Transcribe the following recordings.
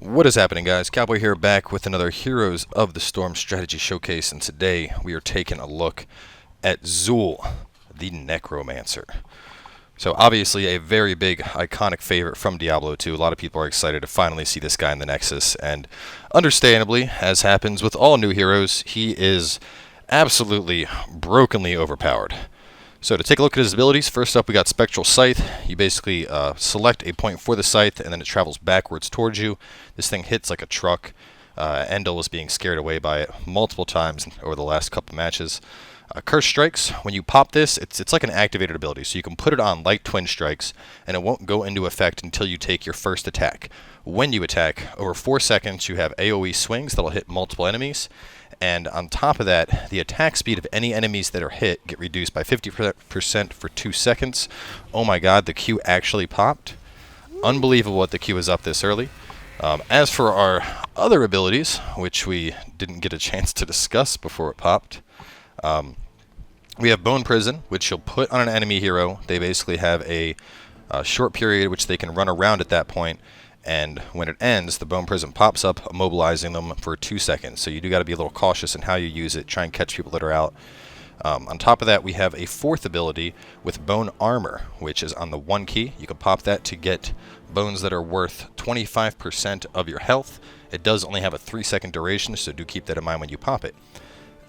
What is happening, guys? Cowboy here, back with another Heroes of the Storm strategy showcase, and today we are taking a look at Zul, the Necromancer. So obviously a very big iconic favorite from Diablo 2. A lot of people are excited to finally see this guy in the Nexus, and understandably, as happens with all new heroes, he is absolutely brokenly overpowered. So to take a look at his abilities, first up we got Spectral Scythe. You basically select a point for the scythe and then it travels backwards towards you. This thing hits like a truck. Endel was being scared away by it multiple times over the last couple matches. Curse Strikes, when you pop this, it's like an activated ability, so you can put it on like Twin Strikes and it won't go into effect until you take your first attack. When you attack, over 4 seconds you have AoE swings that'll hit multiple enemies. And on top of that, the attack speed of any enemies that are hit get reduced by 50% for 2 seconds. Oh my god, the Q actually popped. Unbelievable what the Q is up this early. As for our other abilities, which we didn't get a chance to discuss before it popped, we have Bone Prison, which you'll put on an enemy hero. They basically have a short period which they can run around at that point. And when it ends, the Bone Prison pops up, immobilizing them for 2 seconds. So you do got to be a little cautious in how you use it. Try and catch people that are out. On top of that, we have a fourth ability with Bone Armor, which is on the 1 key. You can pop that to get bones that are worth 25% of your health. It does only have a 3-second duration, so do keep that in mind when you pop it.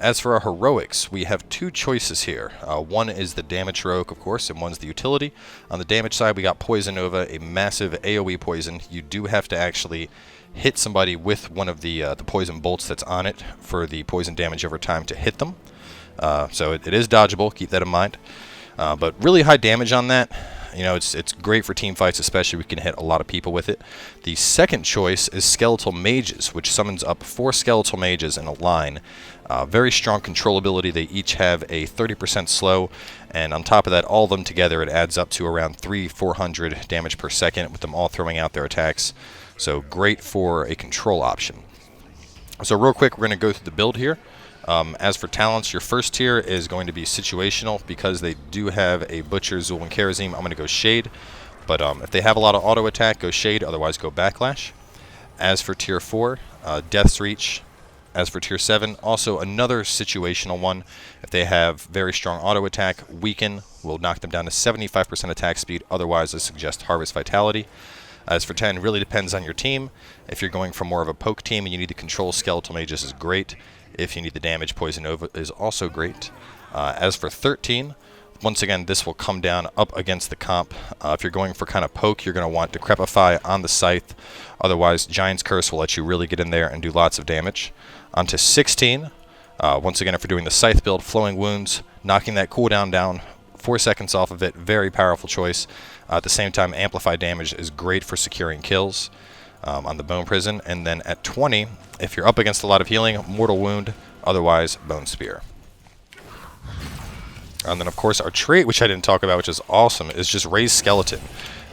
As for our heroics, we have 2 choices here. One is the damage heroic, of course, and one's the utility. On the damage side, we got Poison Nova, a massive AoE poison. You do have to actually hit somebody with one of the poison bolts that's on it for the poison damage over time to hit them. So it is dodgeable, keep that in mind. But really high damage on that. You know, it's great for team fights, especially we can hit a lot of people with it. The second choice is Skeletal Mages, which summons up 4 Skeletal Mages in a line. Very strong control ability. They each have a 30% slow, and on top of that, all of them together, it adds up to around 300-400 damage per second, with them all throwing out their attacks. So great for a control option. So real quick, we're going to go through the build here. As for talents, your first tier is going to be situational. Because they do have a Butcher, Zul, and Kharazim, I'm going to go Shade. But if they have a lot of auto attack, go Shade, otherwise go Backlash. As for tier 4, Death's Reach. As for tier 7, also another situational one. If they have very strong auto attack, Weaken will knock them down to 75% attack speed, otherwise I suggest Harvest Vitality. As for 10, really depends on your team. If you're going for more of a poke team and you need to control Skeletal Mages is great. If you need the damage, Poison Nova is also great. As for 13, once again, this will come down up against the comp. If you're going for kind of poke, you're going to want Decrepify on the Scythe. Otherwise, Giant's Curse will let you really get in there and do lots of damage. On to 16. Once again, if you're doing the Scythe build, Flowing Wounds, knocking that cooldown down 4 seconds off of it, very powerful choice. At the same time, Amplify Damage is great for securing kills on the Bone Prison. And then at 20, if you're up against a lot of healing, Mortal Wound, otherwise Bone Spear. And then, of course, our trait, which I didn't talk about, which is awesome, is just Raise Skeleton.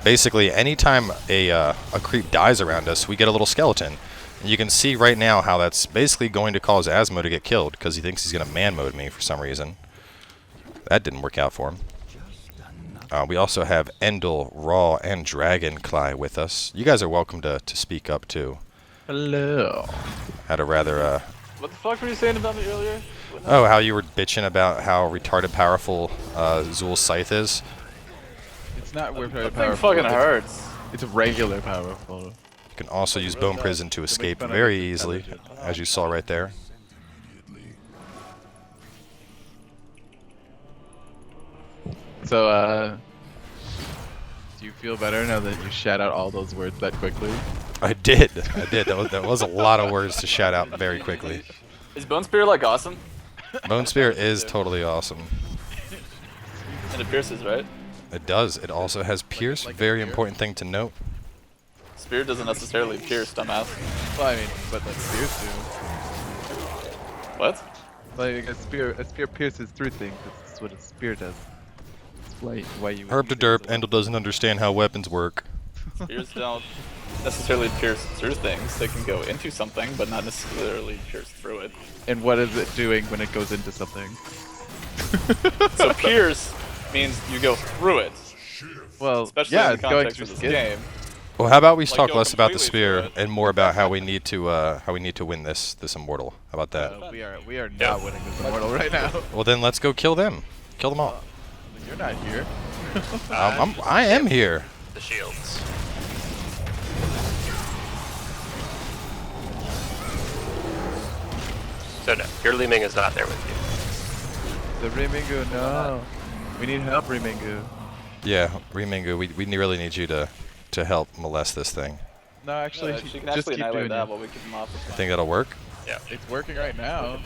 Basically, anytime a creep dies around us, we get a little skeleton. And you can see right now how that's basically going to cause Asmo to get killed, because he thinks he's going to man mode me for some reason. That didn't work out for him. We also have Endel, Raw, and Dragoncly with us. You guys are welcome to speak up, too. Hello. Had a rather... What the fuck were you saying about me earlier? Oh, how you were bitching about how retarded powerful Zul's Scythe is? It's not retarded That thing powerful. fucking hurts. It's regular powerful. You can also use Bone Prison to escape very easily, as you saw right there. So, do you feel better now that you shout out all those words that quickly? I did. That was a lot of words to shout out very quickly. Is Bone Spear like awesome? Bone Spear is totally awesome. And it pierces, right? It does. It also has Pierce. Very important thing to note. Spear doesn't necessarily pierce, dumbass. Well, I mean, but like spears do. What? Like a spear pierces through things. That's what a spear does. That's why you. Herb to derp. Endel doesn't understand how weapons work. Spears don't necessarily pierce through things. They can go into something, but not necessarily pierce through it. And what is it doing when it goes into something? So pierce means you go through it. Well, Especially yeah, in it's the going context through of this skin. game. Well, how about we Like, talk go less about the completely through spear it. and more about how we need to win this immortal. How about that? We are not winning this immortal right now. Well, then let's go kill them. Kill them all. You're not here. I am here. The shields. So no, your Li-Ming is not there with The Raymingu, no. We need help, Raymingu. Yeah, Remingu, we really need you to help molest this thing. No, actually, She can just actually keep annihilate doing that it. while we keep them off. I think that'll work. you. Yeah, It's working right now.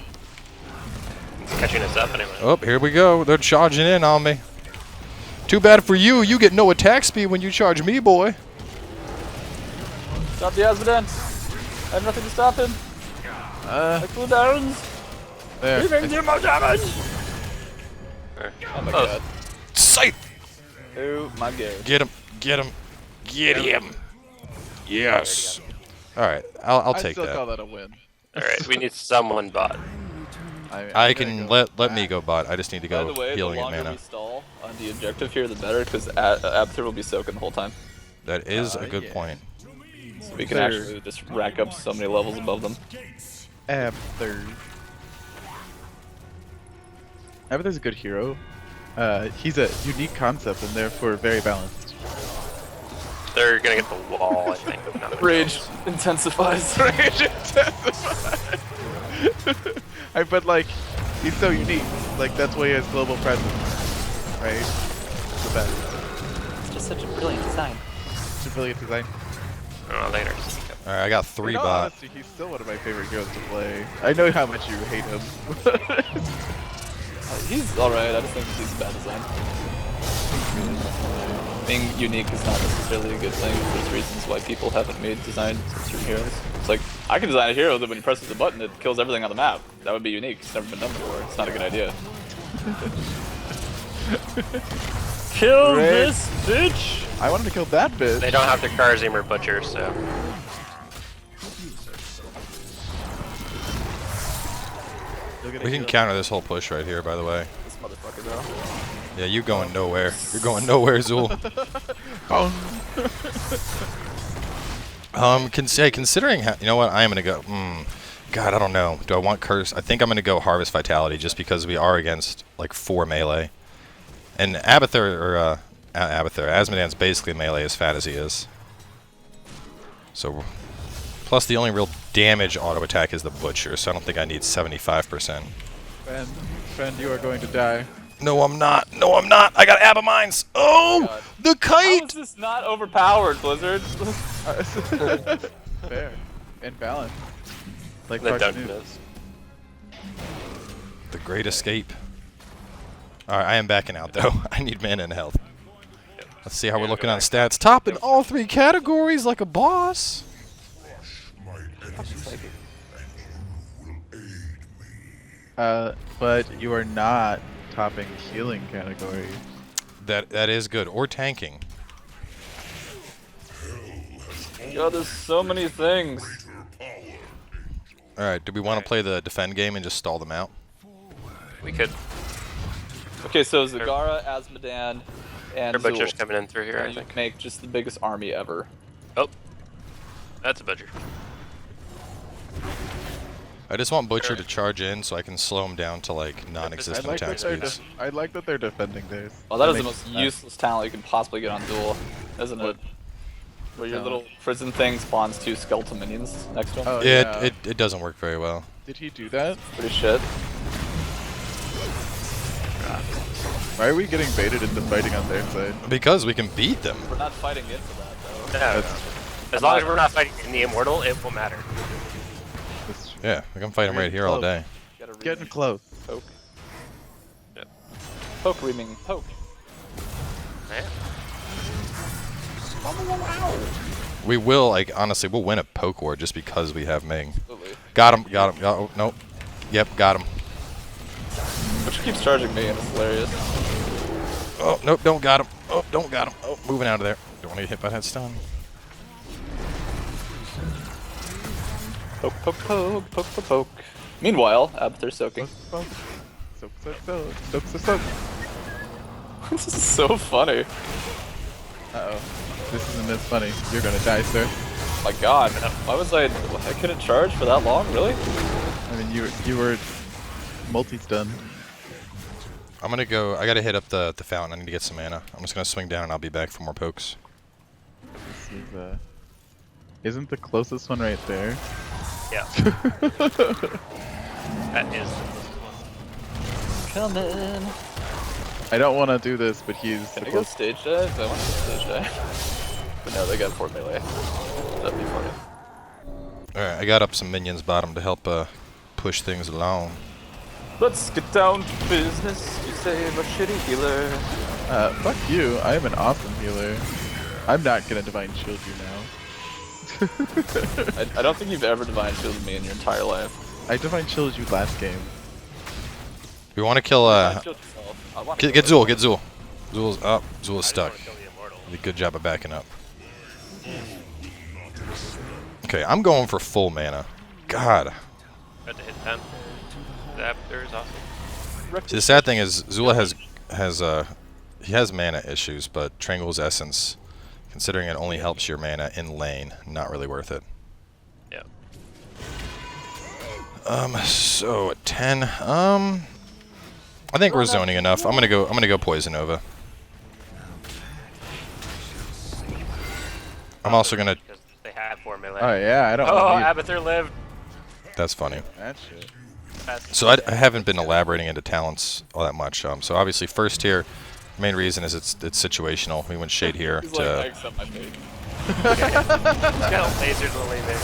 it's catching us up anyway. Oh, here we go. They're charging in on me. Too bad for you. You get no attack speed when you charge me, boy. Stop the Asmodan! I have nothing to stop him. Like cooldowns. There. Leaving do more damage. Oh my Close. god. Scythe. Oh my god. Get him. Get him. Get him. Yes. All right, I'll take still call that. that a win. Alright, we need someone bot. I can let me go bot. I just need to By go the way, the healing and longer mana. we stall on the objective here, the better, because Uther will be soaking the whole time. That is a good yeah. point. So we can Uther. actually just rack up so many levels above them. Abathur's a good hero. He's a unique concept and therefore very balanced. They're gonna get the wall, I think. Not the Rage walls. intensifies. Rage intensified. But like, he's so unique. Like that's why he has global presence, right? It's the best. It's just such a brilliant design. It's a brilliant design. Oh, later. All right, I got 3 In all bot. honesty, he's still one of my favorite heroes to play. I know how much you hate him. He's alright, I just think he's a bad design. Being unique is not necessarily a good thing. There's reasons why people haven't made designs of certain heroes. It's like, I can design a hero that when he presses the button, it kills everything on the map. That would be unique. It's never been done before. It's not a good idea. Kill Right. this bitch! I wanted to kill that bitch. They don't have their Karzim or Butcher, so. We can counter this whole push right here, by the way. This motherfucker though. Yeah, you going nowhere. You're going nowhere, Zool. Considering how, you know what, I am gonna go. God, I don't know. Do I want curse? I think I'm gonna go Harvest Vitality just because we are against like 4 melee, and Asmodan's basically melee as fat as he is. So, plus the only real damage auto attack is the Butcher, so I don't think I need 75%. Friend, you are going to die. No, I'm not. No, I'm not. I got Abba Mines. Oh, God. the How kite. is this not overpowered, Blizzard? Fair. And balanced. Like The Fox dungeon News. is. The Great Escape. All right, I am backing out though. I need mana and health. Let's see how we're looking on stats. Top in all 3 categories like a boss. But you are not topping healing category. That is good. Or tanking. God, there's so many things. All right, do we want to play the defend game and just stall them out? We could. Okay, so Zagara, Asmodan, and Their Butcher's Zool. coming in through here, I You think. make just the biggest army ever. Oh. That's a Butcher. I just want Butcher to charge in so I can slow him down to like I non-existent like, attack that they're speeds. I like that they're defending theirs. Well, that is the makes most sense. useless talent you can possibly get on Duel, isn't it? Where your Talent. little prison thing spawns 2 skeletal minions next to him. Oh, Yeah, it doesn't work very well. Did he do that? Pretty shit. Why are we getting baited into fighting on their side? Because we can beat them. We're not fighting into that, though. No, as long as we're not fighting in the Immortal, it won't matter. That's true. Yeah, we can fight them right here all day. Gotta Getting Reaming, close. poke. Yep. Poke, Reaming, poke. Yeah. We will, like, honestly, we'll win a poke war just because we have Ming. Absolutely. Got him, got him. Oh, nope. Yep, got him. Which keeps charging me, and it's hilarious. Oh, nope, don't got him. Oh, don't got him. Oh, moving out of there. Don't want to get hit by that stun. Poke, poke, poke, poke, poke, poke. Meanwhile, Abathur's soaking. Soak, soak, soak, soak, soak, soak. This is so funny. Uh-oh. This isn't as funny. You're gonna die, sir. My God, why was I couldn't charge for that long? Really? I mean, you were multi-stunned. I'm gonna go. I gotta hit up the fountain. I need to get some mana. I'm just gonna swing down and I'll be back for more pokes. This is, isn't the closest one right there? Yeah. That is. Coming. I don't want to do this, but he's Can I go supposed stage dive? I want to stage dive. But no, they got 4 melee. That'd be funny. Alright, I got up some minions bottom to help push things along. Let's get down to business. You save a shitty healer. fuck you. I am an awesome healer. I'm not gonna divine shield you now. I don't think you've ever divine shielded me in your entire life. I divine shielded you last game. We want to kill. Divine shield yourself. I wanna Get kill Zool. Get Zool. Zool's up. Zool's stuck. Did a good job of backing up. Okay, I'm going for full mana. God. Got to hit 10. There is awesome. See, the sad thing is Zula has mana issues, but Trangle's Essence, considering it only helps your mana in lane, not really worth it. Yeah. So at 10, I think we're zoning enough. I'm gonna go Poison Nova. I'm also gonna. Because they had 4 melee. Oh yeah, I don't Oh, want Abathur lived. That's funny. that shit. So I haven't been elaborating into talents all that much. So obviously first tier, main reason is it's situational. We went Shade here He's to. like, I accept my fate. He's got lasers in the Li-Ming.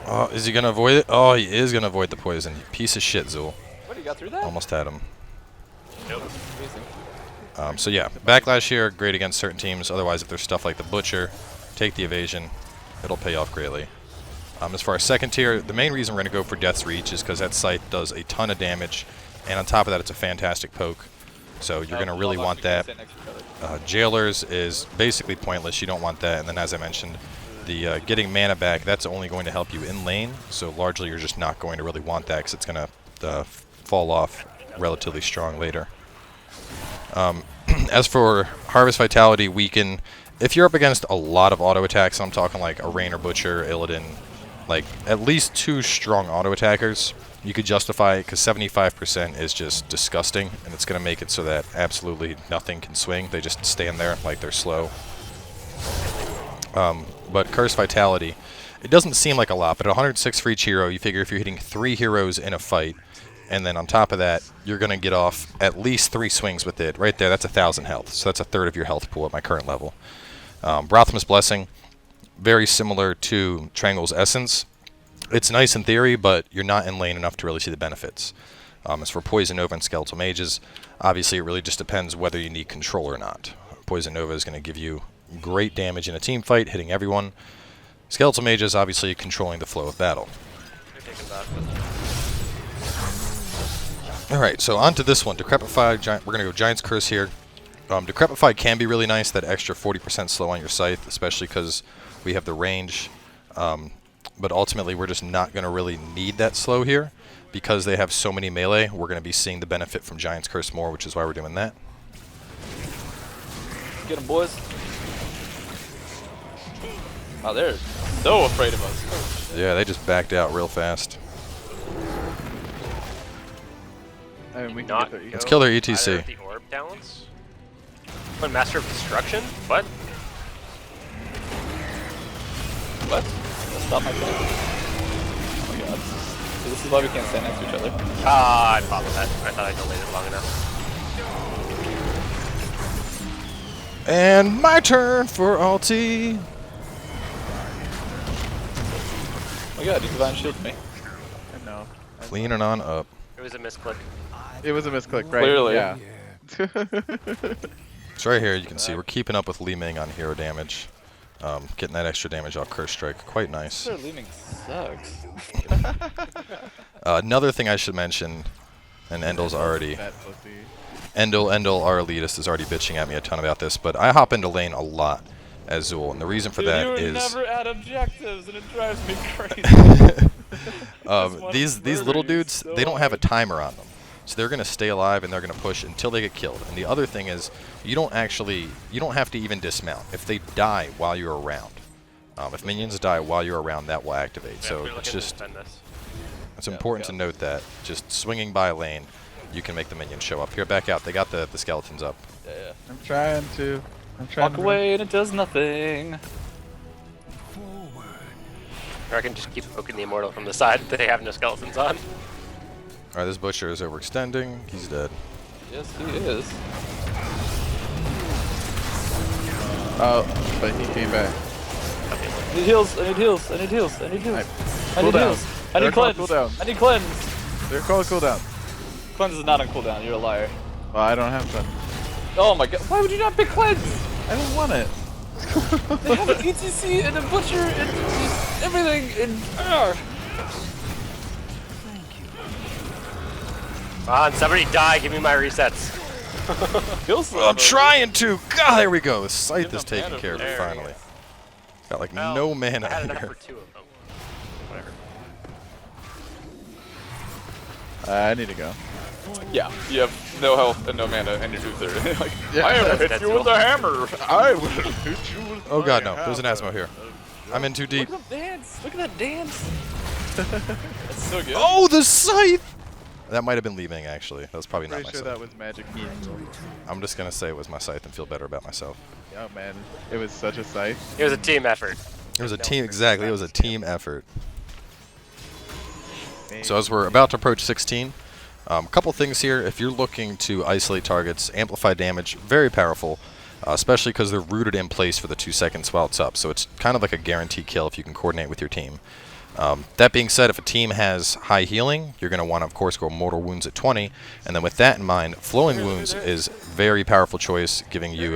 Oh, is he gonna avoid it? Oh, he is gonna avoid the poison. Piece of shit, Zool. What, you got through that? Almost had him. Nope. Amazing. So yeah, backlash here, great against certain teams. Otherwise, if there's stuff like the Butcher, take the evasion. It'll pay off greatly. As far as second tier, the main reason we're going to go for Death's Reach is because that scythe does a ton of damage, and on top of that, it's a fantastic poke. So you're going to really want that. Jailers is basically pointless. You don't want that. And then, as I mentioned, the getting mana back, that's only going to help you in lane. So largely, you're just not going to really want that because it's going to fall off relatively strong later. As for Harvest Vitality, Weaken, if you're up against a lot of auto attacks, I'm talking like a Raynor, Butcher, Illidan, like at least 2 strong auto attackers, you could justify it because 75% is just disgusting, and it's going to make it so that absolutely nothing can swing. They just stand there like they're slow. But Curse Vitality, it doesn't seem like a lot, but at 106 for each hero, you figure if you're hitting 3 heroes in a fight, and then on top of that, you're going to get off at least 3 swings with it. Right there, that's 1,000 health, so that's a third of your health pool at my current level. Brotham's Blessing, very similar to Trangle's Essence. It's nice in theory, but you're not in lane enough to really see the benefits. As for Poison Nova and Skeletal Mages, obviously it really just depends whether you need control or not. Poison Nova is going to give you great damage in a team fight, hitting everyone. Skeletal Mages, obviously controlling the flow of battle. Alright, so on to this one. Decrepify, we're going to go Giant's Curse here. Decrepify can be really nice, that extra 40% slow on your scythe, especially because we have the range. But ultimately, we're just not going to really need that slow here. Because they have so many melee, we're going to be seeing the benefit from Giant's Curse more, which is why we're doing that. Get them, boys. Oh, they're so afraid of us. Yeah, they just backed out real fast. I mean, we can Not get there. Let's kill their Either ETC. of the orb talents? What, Master of Destruction? What? What? Stop my thing. Oh my god. So this is why we can't stand next to each other. Ah, I followed that. I thought I delayed it long enough. And my turn for ulti. Oh my god, you divine shield me. I know. Cleaning on up. It was a misclick. It was a misclick, right? Clearly. Yeah. So right here, you can see we're keeping up with Li-Ming on hero damage. Getting that extra damage off Curse Strike. Quite nice. Their Li-Ming sucks. Another thing I should mention, and Endel's already... Fat pussy. Endel, our elitist, is already bitching at me a ton about this, but I hop into lane a lot as Zool, and the reason for that you is... never add objectives, and it drives me crazy. these little dudes, they don't have a timer on them. So they're going to stay alive and they're going to push until they get killed. And the other thing is, you don't have to even dismount. If they die while you're around, if minions die while you're around, that will activate. Yeah, So we're it's looking to just, defend this. it's important to note that just swinging by a lane, you can make the minions show up. Here, back out. They got the skeletons up. Yeah. I'm trying to. I'm trying Walk to. away and it does nothing. Or I can just keep poking the immortal from the side that they have no skeletons on. Alright, this butcher is overextending. He's dead. Yes, he is. Oh, but he came back. I need heals, I need heals, I need heals, I need heals. I need Cooldown. heals. I need They're called cleanse. cooldown. I need cleanse. They're called cooldown. Cleanse is not on cooldown, you're a liar. Well, I don't have fun. Oh my god, why would you not pick cleanse? I don't want it. They have an ETC and a butcher and everything and Come on, somebody die, give me my resets. I'm trying to! God, there we go. The scythe Give is them taken mana care of for there. finally. Got like Well, no I mana had enough here. for 2 of them. Whatever. I need to go. Yeah, you have no health and no mana and you're Uther. Like, Yeah, I am hit that's you with cool. a hammer. I will hit you with Oh my god, no. There's an hammer. Asmo here. I'm in too deep. Look at that dance. Look at that dance. That's so good. Oh, the scythe! That might have been Li-Ming, actually. That was probably not Pretty my sure that scythe. was magic. I'm just gonna say it was my scythe and feel better about myself. Oh man, it was such a sight. It was a team effort. It was a team, exactly. It was a team effort. So as we're about to approach 16, a couple things here. If you're looking to isolate targets, amplify damage, very powerful, especially because they're rooted in place for the 2 seconds while it's up. So it's kind of like a guaranteed kill if you can coordinate with your team. That being said, if a team has high healing, you're going to want to, of course, go mortal wounds at 20. And then with that in mind, flowing wounds is very powerful choice, giving you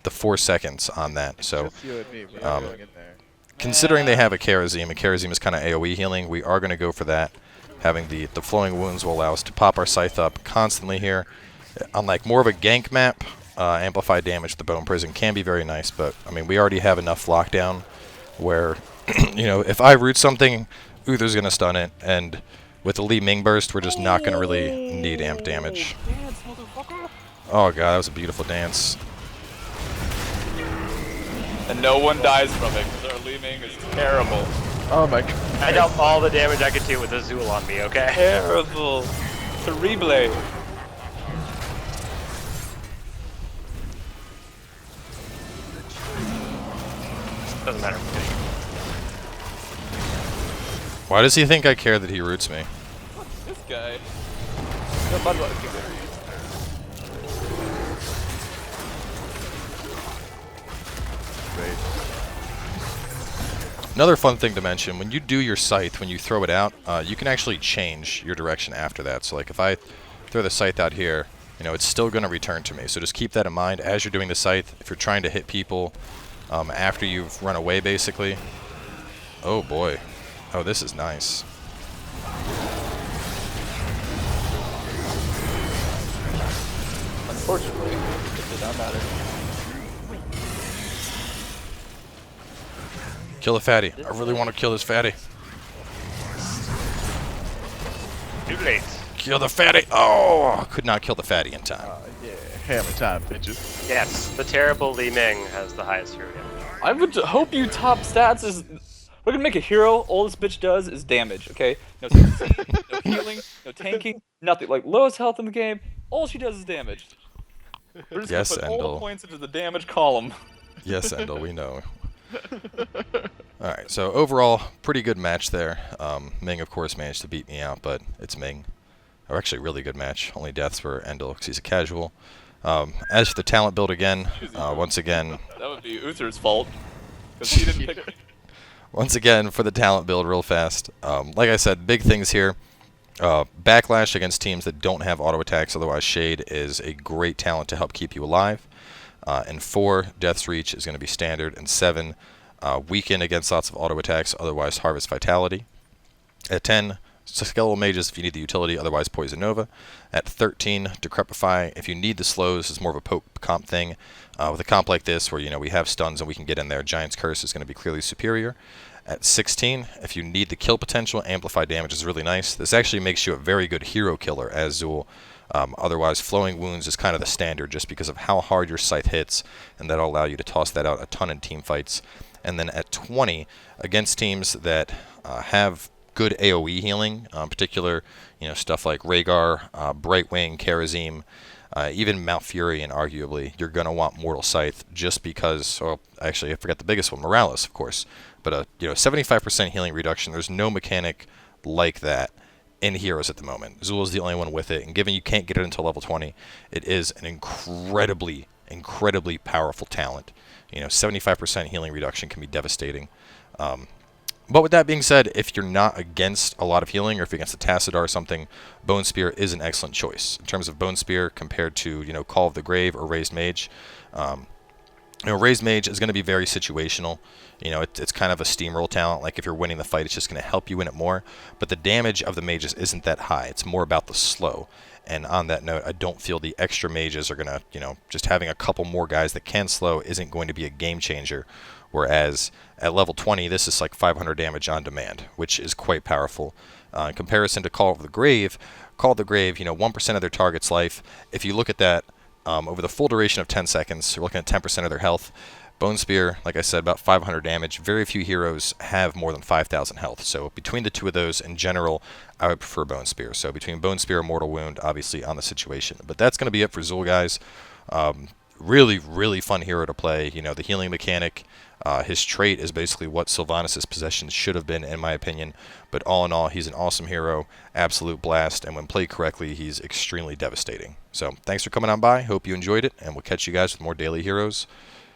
the 4 seconds on that. So Just you and me, we're not going in there. considering they have a Kerrigan is kind of AoE healing, we are going to go for that. Having the flowing wounds will allow us to pop our scythe up constantly here. On like more of a gank map, amplified damage, the Bone Prison can be very nice, but I mean we already have enough lockdown where, you know, if I root something, Uther's going to stun it, and with the Li-Ming burst, we're just not going to really need amp damage. Dance, motherfucker. Oh god, that was a beautiful dance. And no one dies from it because our Li-Ming is terrible. Oh my god. I dealt all the damage I could do with Azul on me, okay? Terrible. Terrible. Doesn't matter. Why does he think I care that he roots me? This guy. No, bad luck. Great. Another fun thing to mention, when you do your scythe, when you throw it out, you can actually change your direction after that. So like if I throw the scythe out here, you know, it's still going to return to me. So just keep that in mind as you're doing the scythe. If you're trying to hit people after you've run away, basically. Oh boy. Oh, this is nice. Unfortunately, it did not matter. Kill the fatty. I really want to kill this fatty. Too late. Kill the fatty. Oh, could not kill the fatty in time. Yeah, hammer time, bitches. Yes, the terrible Li-Ming has the highest hero damage. I would hope you top stats is. We're gonna make a hero. All this bitch does is damage. Okay, no CC, no healing, no tanking, nothing. Like lowest health in the game. All she does is damage. We're just Yes, gonna put all Endel. the points into the damage column. Yes, Endel, we know. Alright, so overall, pretty good match there. Ming, of course, managed to beat me out, but it's Ming. Or actually, really good match. Only deaths for Endel because he's a casual. As for the talent build again, once again, That would be Uther's fault. Because he didn't pick it. once again, for the talent build real fast. Like I said, big things here. Backlash against teams that don't have auto attacks, otherwise Shade is a great talent to help keep you alive. And 4, Death's Reach is going to be standard. And 7, Weaken against lots of auto attacks, otherwise Harvest Vitality. At 10, Skeletal Mages if you need the utility, otherwise Poison Nova. At 13, Decrepify if you need the slows. It's more of a poke comp thing. With a comp like this, where you know we have stuns and we can get in there, Giant's Curse is going to be clearly superior. At 16, if you need the kill potential, Amplify damage is really nice. This actually makes you a very good hero killer as Zul. Otherwise, Flowing Wounds is kind of the standard just because of how hard your scythe hits, and that'll allow you to toss that out a ton in team fights. And then at 20, against teams that have good AoE healing, in particular, stuff like Rhaegar, Brightwing, Kharazim, even Mount Fury, and arguably, you're going to want Mortal Scythe just because, well, actually, I forgot the biggest one, Morales, of course. But 75% healing reduction, there's no mechanic like that in Heroes at the moment. Zul is the only one with it, and given you can't get it until level 20, it is an incredibly powerful talent. 75% healing reduction can be devastating. But with that being said, if you're not against a lot of healing, or if you're against a Tassadar or something, Bone Spear is an excellent choice. In terms of Bone Spear compared to, Call of the Grave or Raised Mage, Raised Mage is going to be very situational. It's kind of a steamroll talent. Like if you're winning the fight, it's just going to help you win it more. But the damage of the mages isn't that high. It's more about the slow. And on that note, I don't feel the extra mages are going to, just having a couple more guys that can slow isn't going to be a game changer. Whereas at level 20, this is like 500 damage on demand, which is quite powerful. In comparison to Call of the Grave, 1% of their target's life. If you look at that over the full duration of 10 seconds, you're looking at 10% of their health. Bone Spear, like I said, about 500 damage. Very few heroes have more than 5,000 health. So between the two of those, in general, I would prefer Bone Spear. So between Bone Spear and Mortal Wound, obviously on the situation. But that's going to be it for Zul, guys. Really fun hero to play. The healing mechanic, his trait is basically what Sylvanas' possessions should have been, in my opinion. But all in all, he's an awesome hero, absolute blast, and when played correctly, he's extremely devastating. So thanks for coming on by. Hope you enjoyed it, and we'll catch you guys with more daily heroes